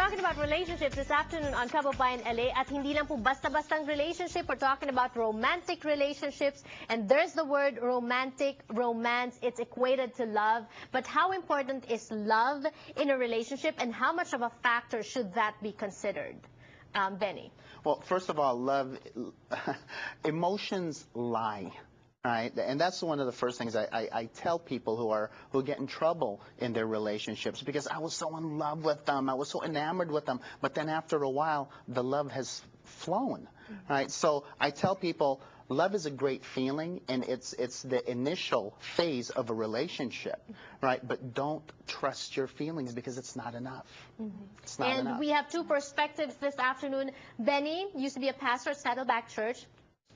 talking about relationships this afternoon on Kababayan LA. At hindi lang po basta-bastang relationship. We're talking about romantic relationships. And there's the word romantic, romance. It's equated to love. But how important is love in a relationship, and how much of a factor should that be considered? Benny. Well, first of all, love, emotions lie. Right, and that's one of the first things I tell people who get in trouble in their relationships, because I was so in love with them, I was so enamored with them, but then after a while the love has flown. Right, so I tell people love is a great feeling, and it's the initial phase of a relationship, right? But don't trust your feelings, because it's not enough. It's not enough. And we have two perspectives this afternoon. Benny used to be a pastor at Saddleback Church.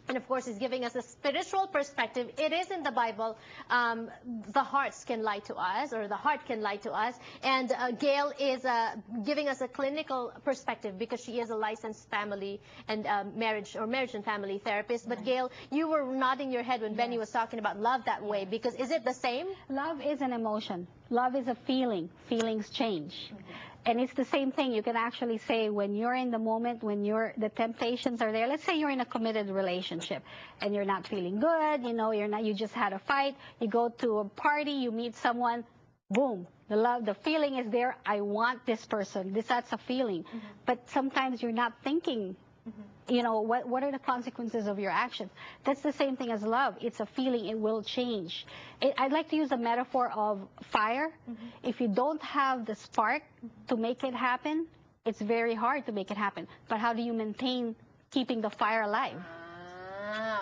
And of course, he's giving us a spiritual perspective. It is in the Bible. The hearts can lie to us, or the heart can lie to us. And Gail is giving us a clinical perspective, because she is a licensed family and marriage and family therapist. But Gail, you were nodding your head when Benny was talking about love that way, because is it the same? Love is an emotion. Love is a feeling. Feelings change. And it's the same thing. You can actually say, when you're in the moment, when the temptations are there. Let's say you're in a committed relationship and you're not feeling good, you just had a fight, you go to a party, you meet someone, boom, the feeling is there. I want this person. That's a feeling. But sometimes you're not thinking, what are the consequences of your actions? That's the same thing as love. It's a feeling. It will change. I'd like to use a metaphor of fire. If you don't have the spark to make it happen, it's very hard to make it happen. But how do you maintain keeping the fire alive?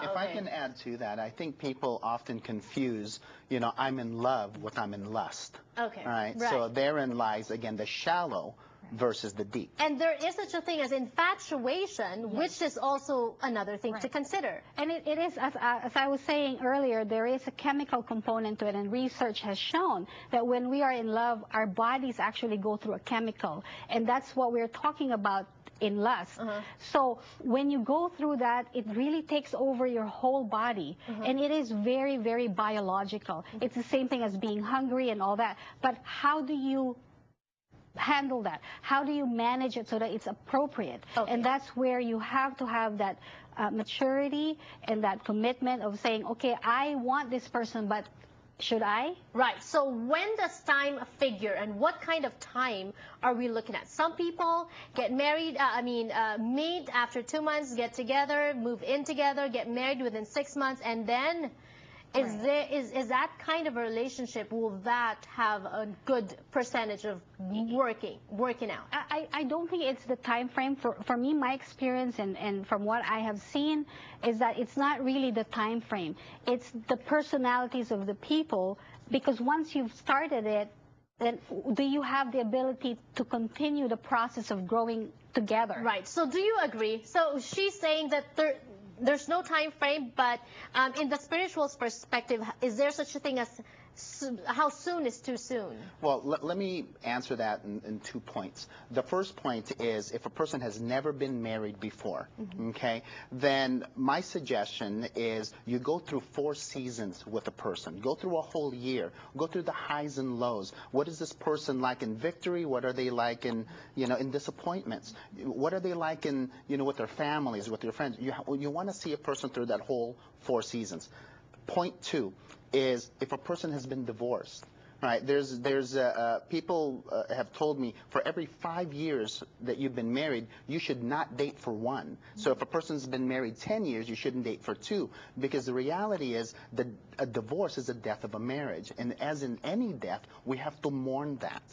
If I can add to that, I think people often confuse, I'm in love with I'm in lust. Okay. Right? So therein lies, again, the shallow versus the deep. And there is such a thing as infatuation, which is also another thing to consider. And it is, as I was saying earlier, there is a chemical component to it, and research has shown that when we are in love, our bodies actually go through a chemical, and that's what we're talking about in lust. So when you go through that, it really takes over your whole body, and it is very, very biological. It's the same thing as being hungry and all that. But how do you handle that? How do you manage it so that it's appropriate? And that's where you have to have that maturity and that commitment of saying, okay, I want this person, but should I? Right. So when does time figure, and what kind of time are we looking at? Some people get married, meet after 2 months, get together, move in together, get married within 6 months, and then is that kind of a relationship, will that have a good percentage of working out? I don't think it's the time frame. For me, my experience and from what I have seen is that it's not really the time frame. It's the personalities of the people, because once you've started it, then do you have the ability to continue the process of growing together? Right. So do you agree? So she's saying that there's no time frame, but in the spiritual perspective, is there such a thing as how soon is too soon? Well, let me answer that in 2 points. The first point is, if a person has never been married before, okay, then my suggestion is you go through 4 seasons with a person. Go through a whole year. Go through the highs and lows. What is this person like in victory? What are they like in, in disappointments? What are they like in, with their families, with their friends? You want to see a person through that whole 4 seasons. Point 2 is, if a person has been divorced, right? There's people have told me, for every 5 years that you've been married, you should not date for 1. So if a person's been married 10 years, you shouldn't date for 2, because the reality is that a divorce is a death of a marriage, and as in any death, we have to mourn that.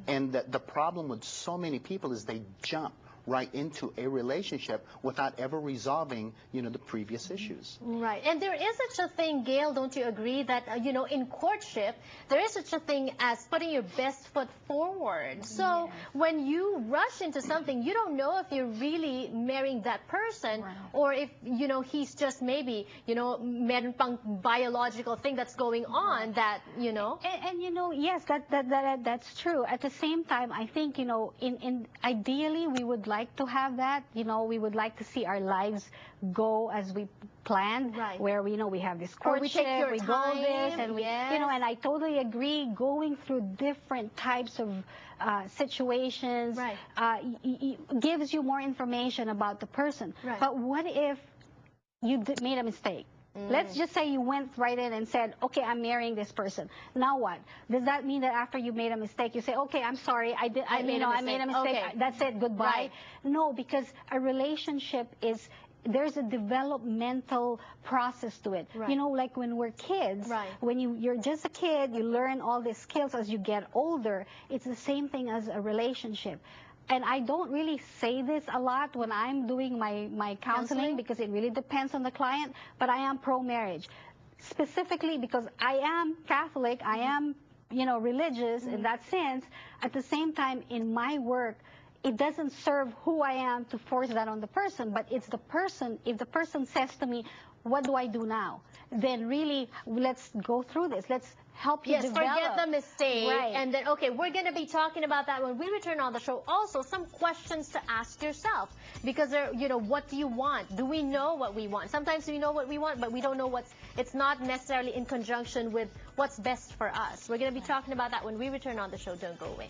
And the problem with so many people is they jump right into a relationship without ever resolving, the previous issues. Right. And there is such a thing, Gail, don't you agree, that, in courtship, there is such a thing as putting your best foot forward. So when you rush into something, you don't know if you're really marrying that person, or if, he's just maybe, meron pang biological thing that's going on that, And yes, that's true. At the same time, I think, ideally we would like to have that. We would like to see our lives go as we planned, Right. where we have this Or we courtship, take your we go time, this, and yes. and I totally agree. Going through different types of situations Right. gives you more information about the person. Right. But what if you made a mistake? Let's just say you went right in and said, okay, I'm marrying this person. Now what? Does that mean that after you made a mistake, you say, okay, I'm sorry, I made a mistake. Okay. That's it, goodbye? Right. No, because a relationship there's a developmental process to it. Right. Like when we're kids, Right. when you're just a kid, you learn all these skills as you get older. It's the same thing as a relationship. And I don't really say this a lot when I'm doing my counseling because it really depends on the client, but I am pro-marriage. Specifically because I am Catholic, I am, religious in that sense. At the same time, in my work, it doesn't serve who I am to force that on the person, but it's the person. If the person says to me, what do I do now? Then really, let's go through this. Let's help you develop. Yes, forget the mistake. Right. And then, okay, we're going to be talking about that when we return on the show. Also, some questions to ask yourself. Because, what do you want? Do we know what we want? Sometimes we know what we want, but we don't know it's not necessarily in conjunction with what's best for us. We're going to be talking about that when we return on the show. Don't go away.